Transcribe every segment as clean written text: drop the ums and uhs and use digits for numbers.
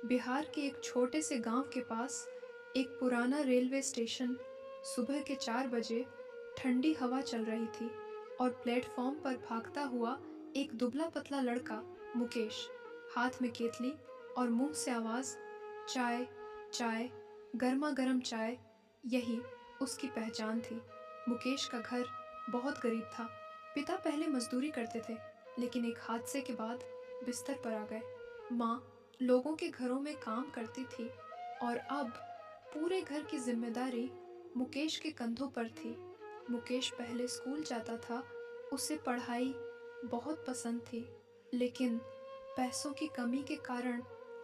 बिहार के एक छोटे से गांव के पास एक पुराना रेलवे स्टेशन। सुबह के 4 बजे ठंडी हवा चल रही थी और प्लेटफॉर्म पर भागता हुआ एक दुबला पतला लड़का, मुकेश, हाथ में केतली और मुंह से आवाज, चाय, चाय, गर्मा गर्म चाय। यही उसकी पहचान थी। मुकेश का घर बहुत गरीब था। पिता पहले मजदूरी करते थे, लेकिन एक हादसे के बाद बिस्तर पर आ गए। माँ लोगों के घरों में काम करती थी और अब पूरे घर की जिम्मेदारी मुकेश के कंधों पर थी। मुकेश पहले स्कूल जाता था। उसे पढ़ाई बहुत पसंद थी, लेकिन पैसों की कमी के कारण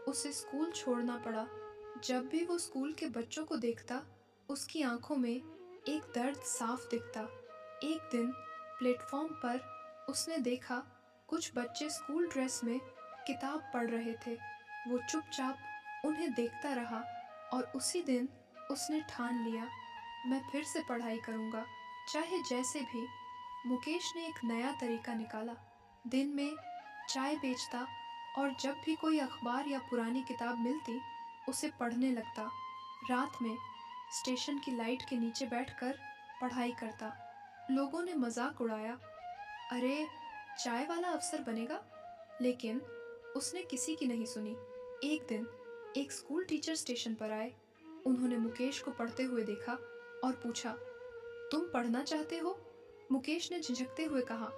उसे स्कूल छोड़ना पड़ा। जब भी वो स्कूल के बच्चों को देखता, उसकी आंखों में एक दर्द साफ दिखता। एक दिन प्लेटफॉर्म पर उसने देखा कुछ बच्चे स्कूल ड्रेस में किताब पढ़ रहे थे। वो चुपचाप उन्हें देखता रहा और उसी दिन उसने ठान लिया, मैं फिर से पढ़ाई करूँगा, चाहे जैसे भी। मुकेश ने एक नया तरीका निकाला। दिन में चाय बेचता और जब भी कोई अखबार या पुरानी किताब मिलती, उसे पढ़ने लगता। रात में स्टेशन की लाइट के नीचे बैठकर पढ़ाई करता। लोगों ने मजाक उड़ाया, अरे चाय वाला अफसर बनेगा, लेकिन उसने किसी की नहीं सुनी। एक दिन एक स्कूल टीचर स्टेशन पर आए। उन्होंने मुकेश को पढ़ते हुए देखा और पूछा, तुम पढ़ना चाहते हो? मुकेश ने झिझकते हुए कहा,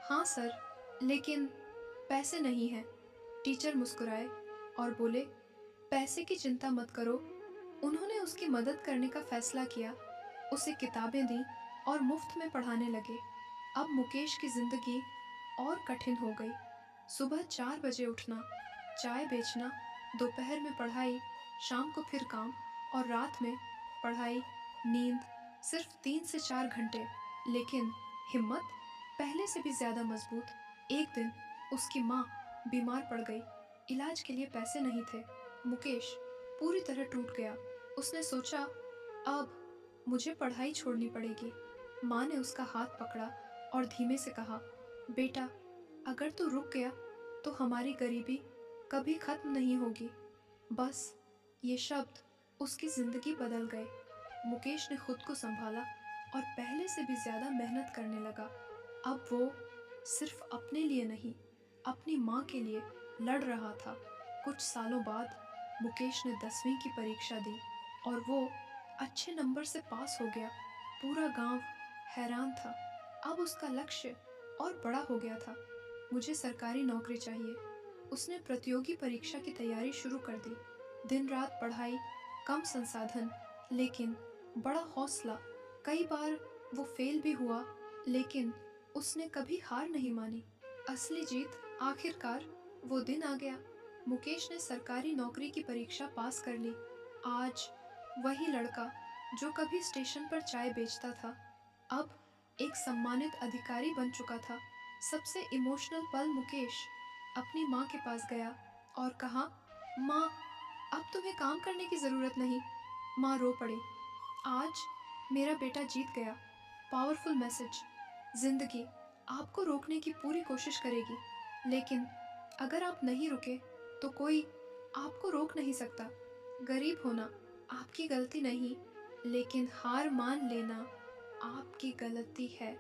हाँ सर, लेकिन पैसे नहीं हैं। टीचर मुस्कुराए और बोले, पैसे की चिंता मत करो। उन्होंने उसकी मदद करने का फैसला किया, उसे किताबें दी और मुफ्त में पढ़ाने लगे। अब मुकेश की जिंदगी और कठिन हो गई। सुबह 4 बजे उठना, चाय बेचना, दोपहर में पढ़ाई, शाम को फिर काम और रात में पढ़ाई, नींद सिर्फ 3 से 4 घंटे, लेकिन हिम्मत पहले से भी ज्यादा मजबूत। एक दिन उसकी माँ बीमार पड़ गई। इलाज के लिए पैसे नहीं थे। मुकेश पूरी तरह टूट गया। उसने सोचा, अब मुझे पढ़ाई छोड़नी पड़ेगी। माँ ने उसका हाथ पकड़ा और धीमे से कहा, बेटा, अगर तू रुक गया तो हमारी गरीबी कभी खत्म नहीं होगी। बस ये शब्द उसकी जिंदगी बदल गए। मुकेश ने खुद को संभाला और पहले से भी ज्यादा मेहनत करने लगा। अब वो सिर्फ अपने लिए नहीं, अपनी माँ के लिए लड़ रहा था। कुछ सालों बाद मुकेश ने 10वीं की परीक्षा दी और वो अच्छे नंबर से पास हो गया। पूरा गांव हैरान था। अब उसका लक्ष्य और बड़ा हो गया था। मुझे सरकारी नौकरी चाहिए। उसने प्रतियोगी परीक्षा की तैयारी शुरू कर दी। दिन रात पढ़ाई, कम संसाधन, लेकिन बड़ा हौसला। कई बार वो फेल भी हुआ, लेकिन उसने कभी हार नहीं मानी। असली जीत आखिरकार वो दिन आ गया। मुकेश ने सरकारी नौकरी की परीक्षा पास कर ली। आज वही लड़का जो कभी स्टेशन पर चाय बेचता था, अब एक सम्मानित अधिकारी बन चुका था। सबसे इमोशनल पल, मुकेश अपनी माँ के पास गया और कहा, माँ, अब तुम्हें काम करने की जरूरत नहीं। माँ रो पड़ी। आज मेरा बेटा जीत गया। Powerful message. जिंदगी आपको रोकने की पूरी कोशिश करेगी, लेकिन अगर आप नहीं रुके तो कोई आपको रोक नहीं सकता। गरीब होना आपकी गलती नहीं, लेकिन हार मान लेना आपकी गलती है।